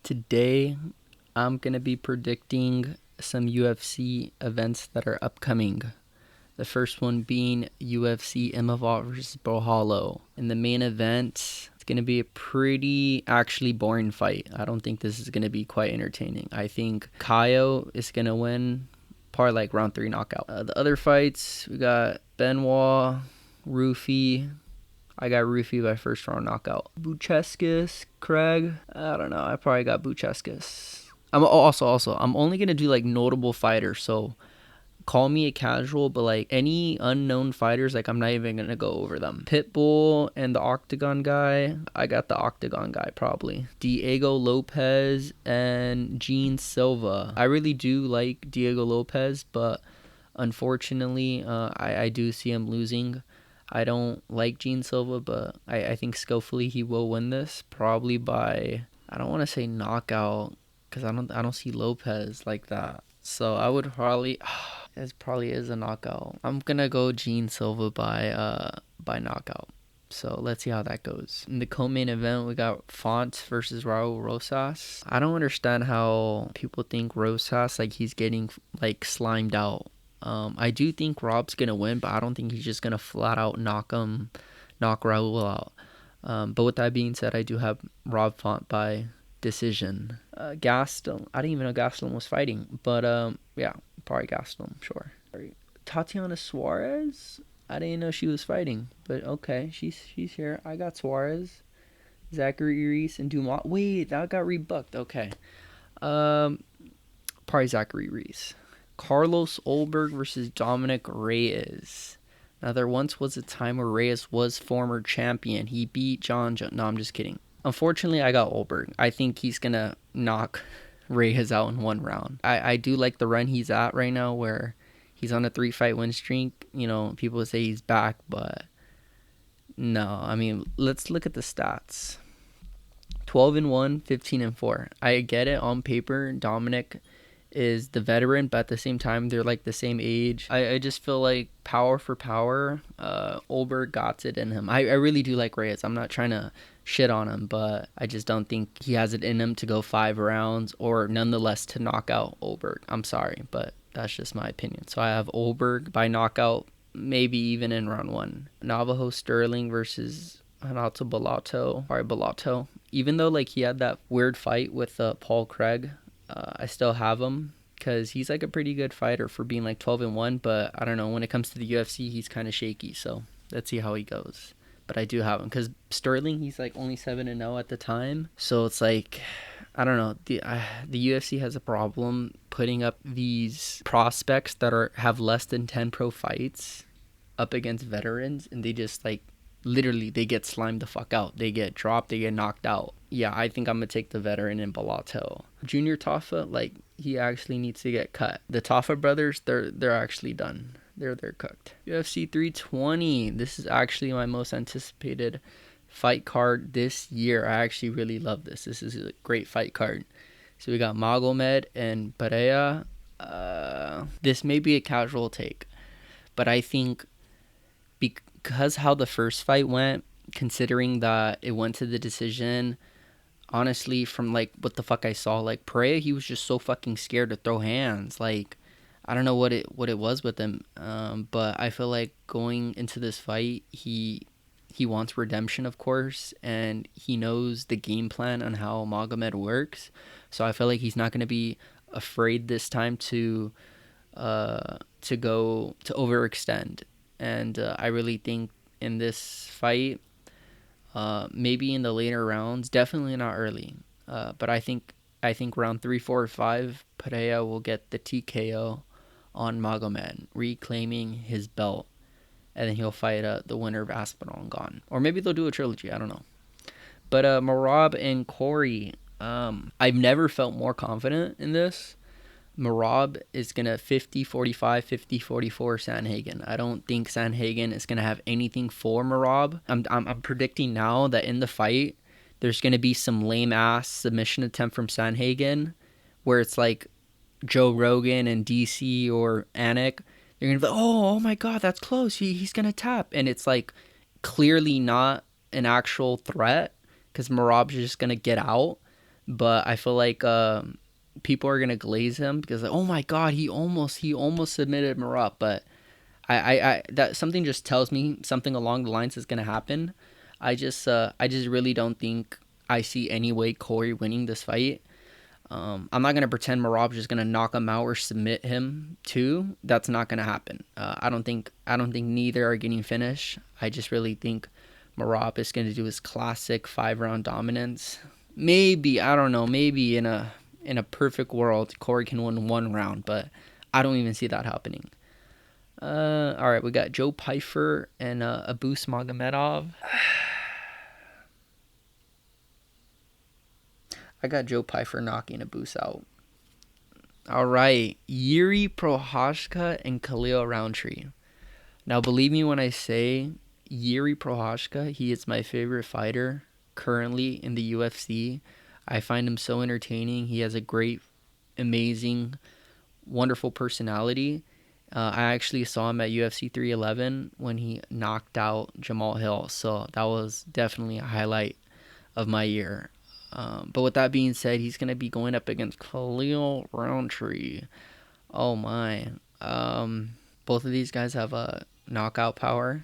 Today, I'm going to be predicting some UFC events that are upcoming. The first one being UFC Imavov versus Bohalo. In the main event, it's going to be a pretty actually boring fight. I don't think this is going to be quite entertaining. I think Kaio is going to win, probably like round 3 knockout. The other fights, we got Benoit, Rufy. I got Rufy by first round knockout. Bucheskis, Craig. I don't know. I probably got Bucheskis. I'm only gonna do like notable fighters. So call me a casual, but like any unknown fighters, like I'm not even gonna go over them. Pitbull and the Octagon guy. I got the Octagon guy probably. Diego Lopez and Gene Silva. I really do like Diego Lopez, but unfortunately, I do see him losing. I don't like Gene Silva, but I think skillfully he will win this, probably by, I don't want to say knockout, because I don't see Lopez like that. So I would probably it probably is a knockout. I'm gonna go Gene Silva by knockout. So let's see how that goes. In the co-main event, we got Font versus Raul Rosas. I don't understand how people think Rosas like he's getting like slimed out. I do think Rob's gonna win, but I don't think he's just gonna flat out knock Raul out. But with that being said, I do have Rob Font by decision. Gastelum, I didn't even know Gastelum was fighting, but yeah, probably Gastelum, sure. Tatiana Suarez, I didn't know she was fighting, but okay, she's here. I got Suarez, Zachary Reese, and Dumont. Wait, that got rebucked. Okay, probably Zachary Reese. Carlos Olberg versus Dominic Reyes. Now, there once was a time where Reyes was former champion. He beat John No, I'm just kidding. Unfortunately, I got Olberg. I think he's going to knock Reyes out in one round. I do like the run he's at right now where he's on a 3-fight win streak. You know, people say he's back, but no. I mean, let's look at the stats. 12-1, 15-4. I get it on paper. Dominic is the veteran, but at the same time, they're like the same age. I just feel like power for power, Olberg got it in him. I really do like Reyes. I'm not trying to shit on him, but I just don't think he has it in him to go 5 rounds or nonetheless to knock out Olberg. I'm sorry, but that's just my opinion. So I have Olberg by knockout, maybe even in round 1. Navajo Sterling versus Hanato Bellato. Sorry, Bellato. Even though like he had that weird fight with Paul Craig, I still have him because he's like a pretty good fighter for being like 12-1, but I don't know, when it comes to the UFC, he's kind of shaky. So let's see how he goes. But I do have him because Sterling, he's like only 7-0 at the time. So it's like, I don't know, the UFC has a problem putting up these prospects that have less than 10 pro fights up against veterans, and they just like literally they get slimed the fuck out. They get dropped, they get knocked out. Yeah, I think I'm gonna take the veteran in Bellato. Junior Tafa, like he actually needs to get cut. The Tafa brothers, they're actually done. They're cooked. UFC 320. This is actually my most anticipated fight card this year. I actually really love this. This is a great fight card. So we got Magomed and Pereira. This may be a casual take, but I think because how the first fight went, considering that it went to the decision, honestly, from like what the fuck I saw, like Pereira, he was just so fucking scared to throw hands. Like, I don't know what it was with him, but I feel like going into this fight, he wants redemption, of course, and he knows the game plan on how Magomed works. So I feel like he's not going to be afraid this time to overextend. And I really think in this fight, maybe in the later rounds, definitely not early, but I think round 3, 4, 5, Pereira will get the TKO on Magomed, reclaiming his belt, and then he'll fight the winner of Aspinall and Gone, or maybe they'll do a trilogy. I don't know. But Marab and Corey, I've never felt more confident in this. Marab is going to 50-45, 50-44 Sandhagen. I don't think Sandhagen is going to have anything for Marab. I'm predicting now that in the fight, there's going to be some lame-ass submission attempt from Sandhagen where it's like Joe Rogan and DC or Anik. They're going to be like, oh my God, that's close. He's going to tap. And it's like clearly not an actual threat because Marab's just going to get out. but I feel like people are gonna glaze him because like, oh my god, he almost submitted Marab, but I that something just tells me something along the lines is gonna happen. I just really don't think I see any way Corey winning this fight. I'm not gonna pretend Marab's just gonna knock him out or submit him too. That's not gonna happen. I don't think neither are getting finished. I just really think Marab is gonna do his classic 5 round dominance. Maybe I don't know. Maybe in a perfect world, Corey can win 1 round, but I don't even see that happening. All right, we got Joe Pyfer and Abus Magomedov. I got Joe Pyfer knocking Abus out. All right, Yuri Prohashka and Khalil Roundtree. Now, believe me when I say Yuri Prohashka, he is my favorite fighter currently in the UFC. I find him so entertaining. He has a great, amazing, wonderful personality. I actually saw him at UFC 311 when he knocked out Jamal Hill, so that was definitely a highlight of my year. But with that being said, he's going to be going up against Khalil Roundtree. Oh my. Both of these guys have a knockout power.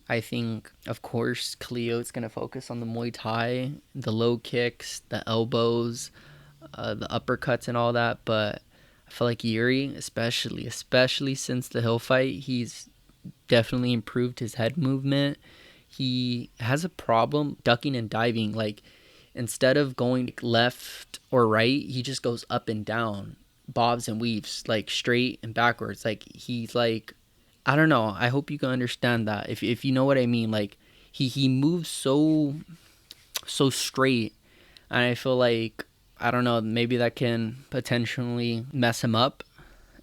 I think, of course, Khalil's going to focus on the Muay Thai, the low kicks, the elbows, the uppercuts, and all that. But I feel like Yuri, especially since the Hill fight, he's definitely improved his head movement. He has a problem ducking and diving. Like, instead of going left or right, he just goes up and down, bobs and weaves, like straight and backwards. Like, he's like, I don't know. I hope you can understand that. If you know what I mean, like he moves so straight, and I feel like, I don't know, maybe that can potentially mess him up,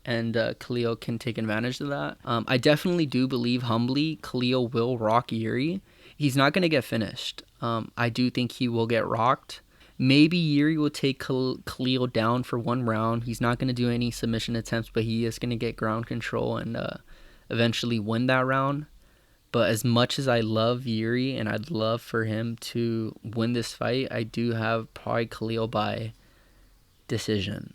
and Khalil can take advantage of that. I definitely do believe humbly Khalil will rock Yuri. He's not gonna get finished. I do think he will get rocked. Maybe Yuri will take Khalil down for 1 round. He's not going to do any submission attempts, but he is going to get ground control and eventually win that round. But as much as I love Yuri and I'd love for him to win this fight, I do have probably Khalil by decision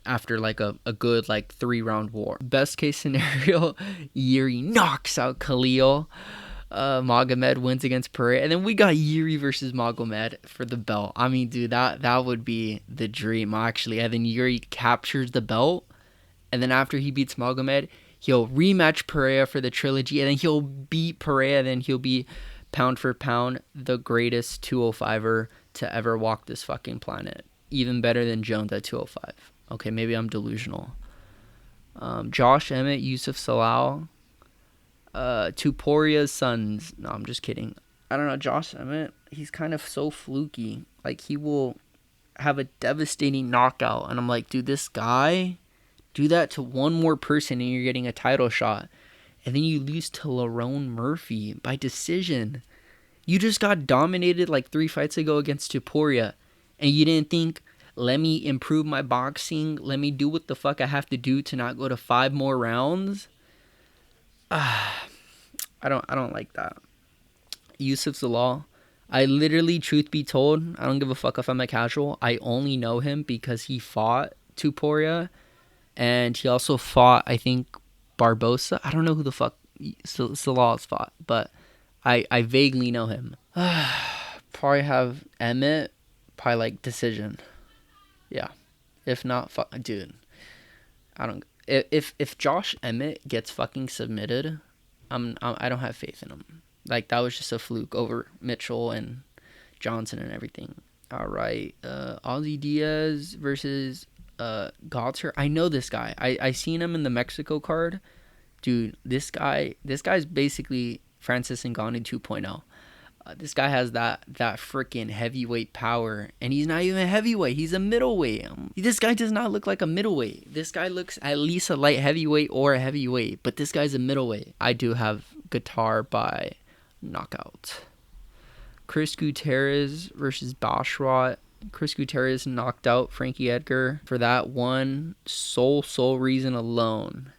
after like a good like 3 round war. Best case scenario, Yuri knocks out Khalil. Magomed wins against Pereira, and then we got Yuri versus Magomed for the belt. I mean, dude, that would be the dream, actually. And then Yuri captures the belt, and then after he beats Magomed, he'll rematch Pereira for the trilogy, and then he'll beat Pereira, and then he'll be pound for pound the greatest 205er to ever walk this fucking planet. Even better than Jones at 205. Okay, maybe I'm delusional. Josh Emmett, Yusuf Salal. Tuporia's sons. No, I'm just kidding. I don't know. Josh Emmett, he's kind of so fluky. Like, he will have a devastating knockout. And I'm like, dude, this guy, do that to one more person and you're getting a title shot. And then you lose to Lerone Murphy by decision. You just got dominated like 3 fights ago against Tuporia. And you didn't think, let me improve my boxing. Let me do what the fuck I have to do to not go to 5 more rounds. I don't like that. Yusuf Zalal, I literally, truth be told, I don't give a fuck if I'm a casual. I only know him because he fought Tuporia, and he also fought, I think, Barbosa. I don't know who the fuck Zalal's fought, but I vaguely know him. Probably have Emmett, probably like decision. Yeah, if not, fuck, dude. I don't. If Josh Emmett gets fucking submitted, I don't have faith in him. Like, that was just a fluke over Mitchell and Johnson and everything. All right, Ozzy Diaz versus Gotzer. I know this guy. I seen him in the Mexico card, dude. This guy's basically Francis Ngannou 2.0. This guy has that freaking heavyweight power, and he's not even a heavyweight. He's a middleweight. This guy does not look like a middleweight. This guy looks at least a light heavyweight or a heavyweight, but this guy's a middleweight. I do have Guitar by knockout. Chris Gutierrez versus Basharat. Chris Gutierrez knocked out Frankie Edgar. For that one sole reason alone,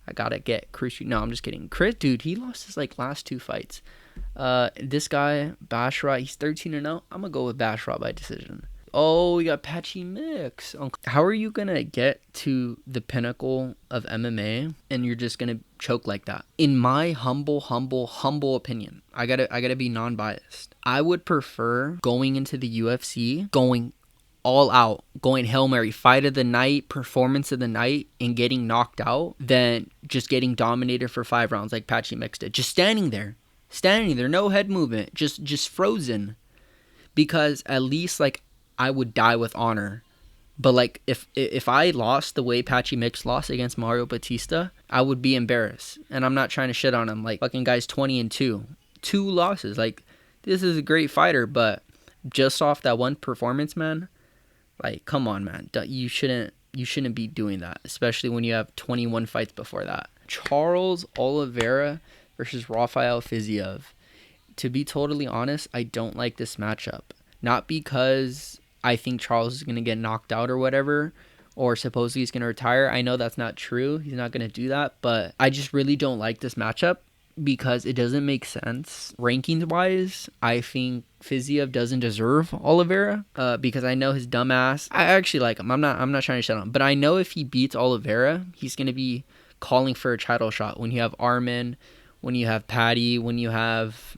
I gotta get Chris. No, I'm just kidding. Chris, dude, he lost his like last 2 fights. This guy, Basharat, he's 13-0. I'm gonna go with Basharat by decision. Oh, we got Patchy Mix. How are you gonna get to the pinnacle of MMA and you're just gonna choke like that? In my humble opinion, I gotta be non-biased. I would prefer going into the UFC, going all out, going Hail Mary, fight of the night, performance of the night, and getting knocked out than just getting dominated for 5 rounds like Patchy Mix did. Just standing there, no head movement, just frozen. Because at least like I would die with honor. But like if I lost the way Patchy Mix lost against Mario Batista, I would be embarrassed. And I'm not trying to shit on him. Like fucking guy's 20-2. 2 losses. Like this is a great fighter, but just off that one performance, man, like come on, man. You shouldn't be doing that, especially when you have 21 fights before that. Charles Oliveira versus Rafael Fiziev. To be totally honest, I don't like this matchup. Not because I think Charles is going to get knocked out or whatever, or supposedly he's going to retire. I know that's not true. He's not going to do that, but I just really don't like this matchup because it doesn't make sense. Rankings-wise, I think Fiziev doesn't deserve Oliveira because I know his dumbass. I actually like him. I'm not trying to shut him, but I know if he beats Oliveira, he's going to be calling for a title shot. When you have Armin, when you have Patty, when you have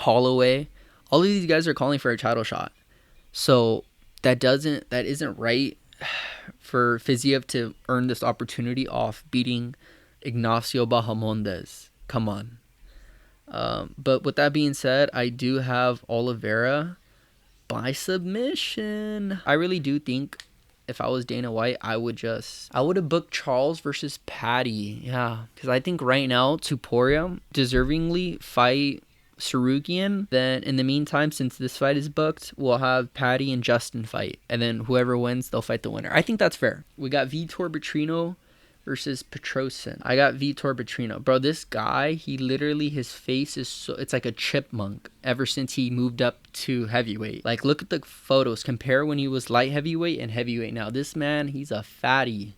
Holloway, all of these guys are calling for a title shot. So that isn't right for Fiziev to earn this opportunity off beating Ignacio Bahamondes. Come on. But with that being said, I do have Oliveira by submission. I really do think if I was Dana White, I would have booked Charles versus Patty. Yeah, because I think right now Tuporia deservingly fight Sarukian. Then in the meantime, since this fight is booked, we'll have Patty and Justin fight, and then whoever wins, they'll fight the winner. I think that's fair. We got Vitor Petrino versus Petrosin. I got Vitor Petrino. Bro, this guy, he literally, his face is so, it's like a chipmunk ever since he moved up to heavyweight. Like, look at the photos. Compare when he was light heavyweight and heavyweight now. This man, he's a fatty.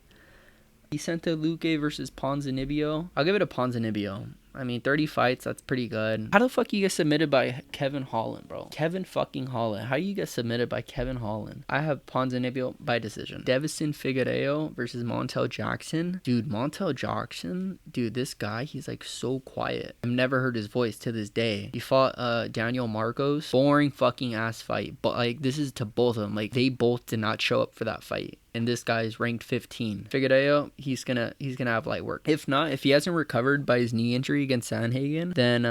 Vicente Luque versus Ponzinibbio. I'll give it a Ponzinibbio. I mean, 30 fights, that's pretty good. How the fuck you get submitted by Kevin Holland, bro? Kevin fucking Holland. How you get submitted by Kevin Holland? I have Ponzinibbio by decision. Davison Figueiredo versus Montel Jackson. Dude, Montel Jackson, dude, this guy, he's like so quiet. I've never heard his voice to this day. He fought Daniel Marcos. Boring fucking ass fight. But like, this is to both of them. Like, they both did not show up for that fight. And this guy is ranked 15. Figueiredo, he's gonna have light work. If not, if he hasn't recovered by his knee injury against Sanhagen, then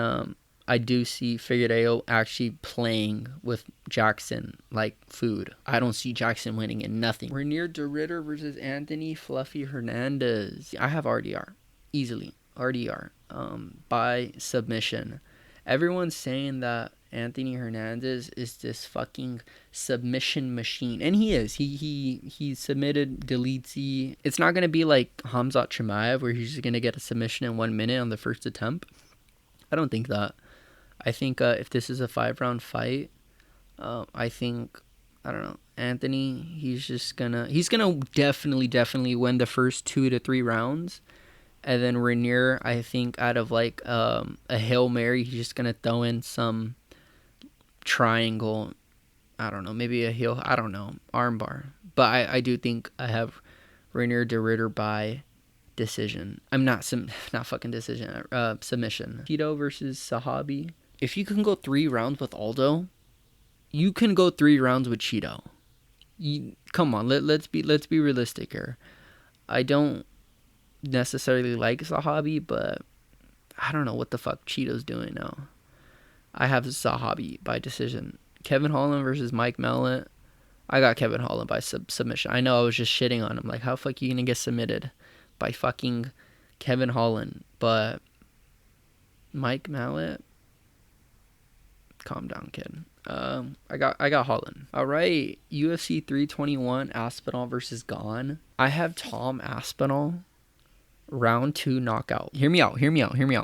I do see Figueiredo actually playing with Jackson like food. I don't see Jackson winning in nothing. Renier de Ridder versus Anthony Fluffy Hernandez. I have RDR. Easily. RDR. By submission. Everyone's saying that Anthony Hernandez is this fucking submission machine. And he is. He submitted Delici. It's not going to be like Khamzat Chimaev where he's just going to get a submission in 1 minute on the first attempt. I don't think that. I think if this is a 5-round fight, I think, I don't know, Anthony, he's going to definitely win the first 2 to 3 rounds. And then Renier, I think out of like a Hail Mary, he's just going to throw in some triangle, I don't know, maybe a heel, I don't know, armbar. But I do think I have Renier de Ridder by decision. I'm not fucking decision, submission. Cheeto versus Sahabi. If you can go 3 rounds with Aldo, you can go 3 rounds with Cheeto. Come on, let's be realistic here. I don't necessarily like Sahabi, but I don't know what the fuck Cheeto's doing now. I have Sahabi by decision. Kevin Holland versus Mike Mellett. I got Kevin Holland by submission. I know I was just shitting on him. Like, how fuck you gonna get submitted by fucking Kevin Holland? But Mike Mellett, calm down, kid. I got Holland. All right, UFC 321 Aspinall versus Gane. I have Tom Aspinall. Round 2 knockout. Hear me out.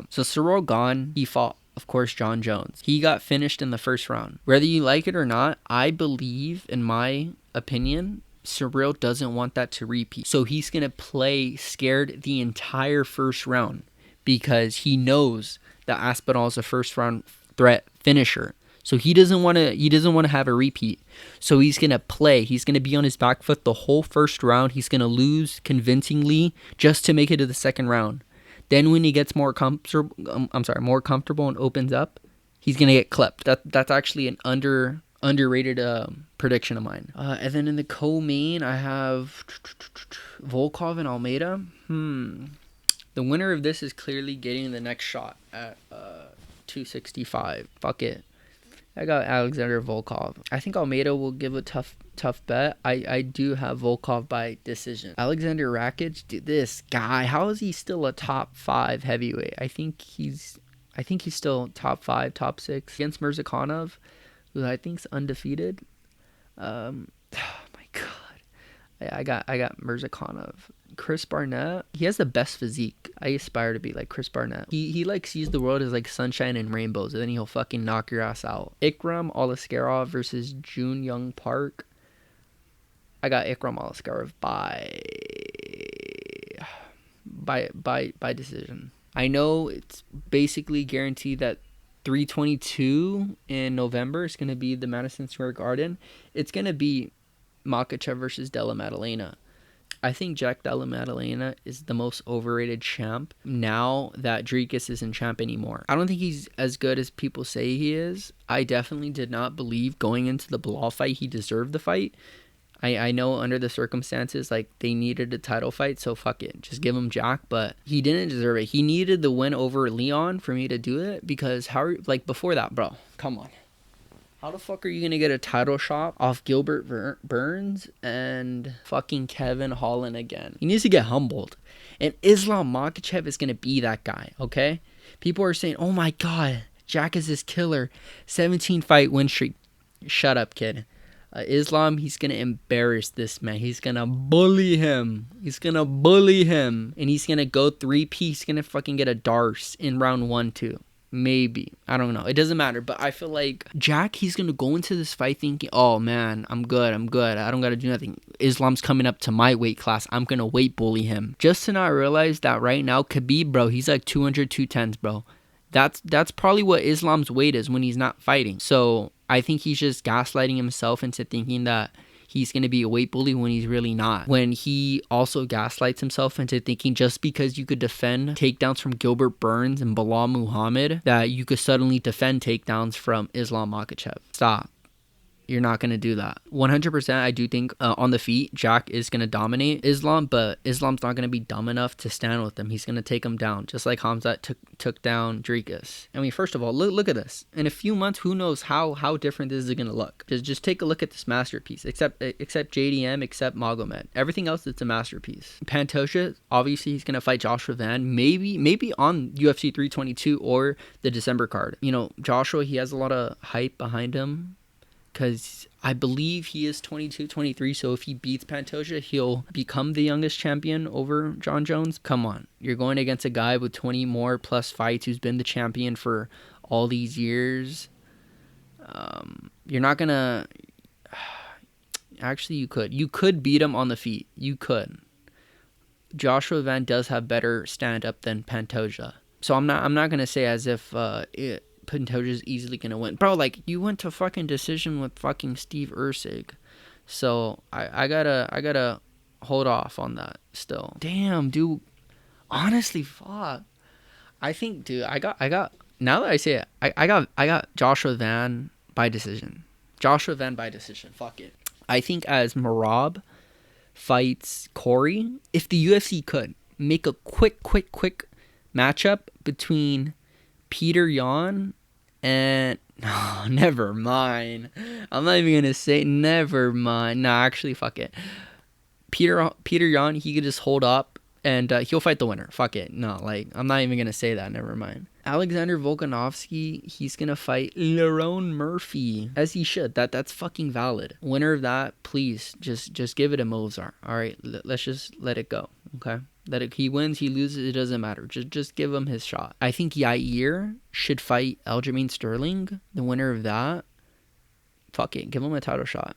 So Ciryl Gane, he fought, of course, John Jones. He got finished in the first round. Whether you like it or not, I believe, in my opinion, Ciryl doesn't want that to repeat. So he's going to play scared the entire first round because he knows that Aspinall is a first round threat finisher. So he doesn't want to have a repeat. So he's going to play. He's going to be on his back foot the whole first round. He's going to lose convincingly just to make it to the second round. Then when he gets more comfortable and opens up, he's going to get clipped. That's actually an underrated prediction of mine. And then in the co-main, I have Volkov and Almeida. The winner of this is clearly getting the next shot at 265. Fuck it. I got Alexander Volkov. I think Almeida will give a tough bet. I do have Volkov by decision. Alexander Rakic, dude, this guy, how is he still a top 5 heavyweight? I think he's still top 5, top 6 against Mirzakhanov, who I think's undefeated. Oh my god. I got Mirzakhanov. Chris Barnett, he has the best physique. I aspire to be like Chris Barnett. He like sees the world as like sunshine and rainbows, and then he'll fucking knock your ass out. Ikram Aliskerov versus Jun Young Park. I got Ikram Aliskerov by decision. I know it's basically guaranteed that 322 in November is going to be the Madison Square Garden. It's going to be Makhachev versus Della Maddalena. I think Jack Della Maddalena is the most overrated champ now that Dricus isn't champ anymore. I don't think he's as good as people say he is. I definitely did not believe going into the Bilal fight he deserved the fight. I know under the circumstances, like, they needed a title fight, so fuck it. Just give him Jack, but he didn't deserve it. He needed the win over Leon for me to do it, because before that, bro, come on. How the fuck are you going to get a title shot off Gilbert Burns and fucking Kevin Holland again? He needs to get humbled. And Islam Makhachev is going to be that guy, okay? People are saying, oh my God, Jack is this killer. 17-fight win streak. Shut up, kid. Islam, he's going to embarrass this man. He's going to bully him. And he's going to go 3P. He's going to fucking get a Darce in round 1, 2. Maybe. I don't know. It doesn't matter. But I feel like Jack, he's going to go into this fight thinking, oh, man, I'm good. I don't got to do nothing. Islam's coming up to my weight class. I'm going to weight bully him. Just to not realize that right now, Khabib, bro, he's like 200, 210s, bro. That's probably what Islam's weight is when he's not fighting. So I think he's just gaslighting himself into thinking that he's going to be a weight bully when he's really not. When he also gaslights himself into thinking just because you could defend takedowns from Gilbert Burns and Bilal Muhammad, that you could suddenly defend takedowns from Islam Makhachev. Stop. You're not going to do that. 100%, I do think on the feet, Jack is going to dominate Islam, but Islam's not going to be dumb enough to stand with him. He's going to take him down, just like Khamzat took down Dricus. I mean, first of all, look at this. In a few months, who knows how different this is going to look. Just take a look at this masterpiece, except JDM, except Magomed. Everything else, it's a masterpiece. Pantoja, obviously, he's going to fight Joshua Van, maybe on UFC 322 or the December card. You know, Joshua, he has a lot of hype behind him, because I believe he is 22, 23, so if he beats Pantoja, he'll become the youngest champion over John Jones. Come on. You're going against a guy with 20 more plus fights who's been the champion for all these years. You're not going to... Actually, you could. You could beat him on the feet. You could. Joshua Van does have better stand-up than Pantoja. So I'm not going to say as if Pantoja's easily gonna win, bro. Like, you went to fucking decision with fucking Steve Ursig, so I gotta hold off on that still. Damn, dude. Honestly, fuck. I think, dude, I got. Now that I say it, I got Joshua Van by decision. Fuck it. I think as Merab fights Corey, if the UFC could make a quick matchup between Peter Yan and... No, never mind. I'm not even gonna say never mind. Nah, actually, fuck it. Peter Yan, he could just hold up and he'll fight the winner. Fuck it. No, like, I'm not even gonna say that. Never mind. Alexander Volkanovski, he's gonna fight Lerone Murphy, as he should. That's fucking valid. Winner of that, please just give it a Mozart. All right, let's just let it go. Okay. He wins, he loses, it doesn't matter. Just give him his shot. I think Yair should fight Aljamain Sterling. The winner of that, fuck it, give him a title shot.